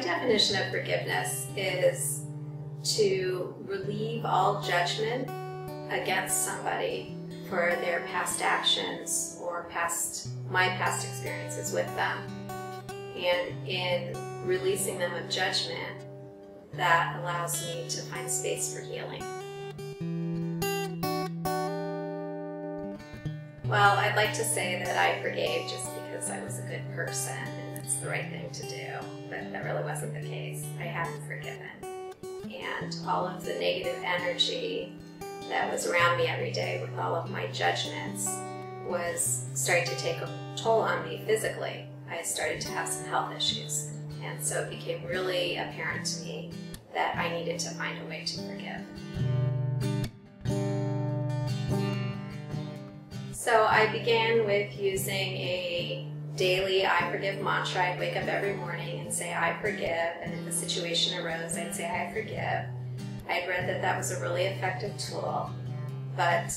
definition of forgiveness is to relieve all judgment against somebody for their past actions or my past experiences with them. And in releasing them of judgment, that allows me to find space for healing. Well, I'd like to say that I forgave just because I was a good person and it's the right thing to do, but that really wasn't the case. I haven't forgiven. And all of the negative energy that was around me every day with all of my judgments was starting to take a toll on me physically. I started to have some health issues, and so it became really apparent to me that I needed to find a way to forgive. So I began with using a daily I forgive mantra. I'd wake up every morning and say I forgive, and if a situation arose, I'd say I forgive. I'd read that that was a really effective tool, but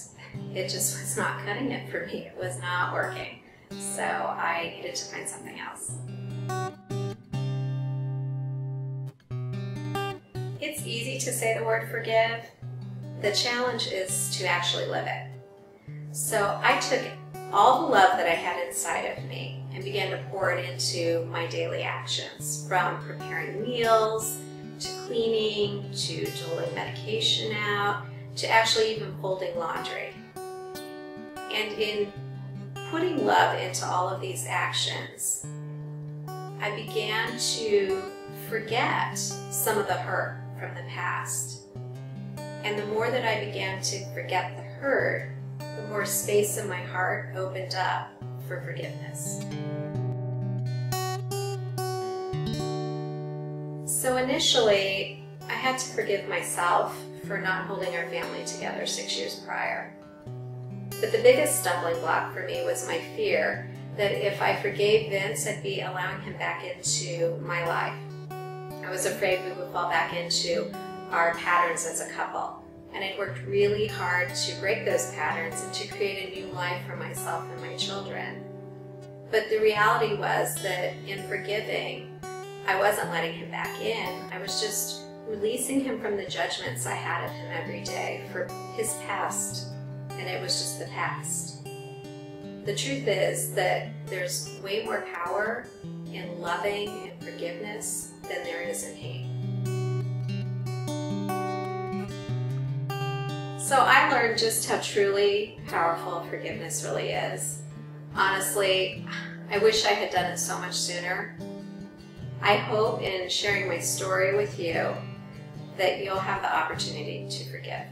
it just was not cutting it for me. It was not working. So I needed to find something else. It's easy to say the word forgive. The challenge is to actually live it. So I took all the love that I had inside of me and began to pour it into my daily actions, from preparing meals, to cleaning, to doling medication out, to actually even folding laundry. And in putting love into all of these actions, I began to forget some of the hurt from the past. And the more that I began to forget the hurt, the more space in my heart opened up for forgiveness. So initially, I had to forgive myself for not holding our family together 6 years prior. But the biggest stumbling block for me was my fear that if I forgave Vince, I'd be allowing him back into my life. I was afraid we would fall back into our patterns as a couple. And I'd worked really hard to break those patterns and to create a new life for myself and my children. But the reality was that in forgiving, I wasn't letting him back in. I was just releasing him from the judgments I had of him every day for his past. And it was just the past. The truth is that there's way more power in loving and forgiveness than there is in hate. So I learned just how truly powerful forgiveness really is. Honestly, I wish I had done it so much sooner. I hope in sharing my story with you that you'll have the opportunity to forgive.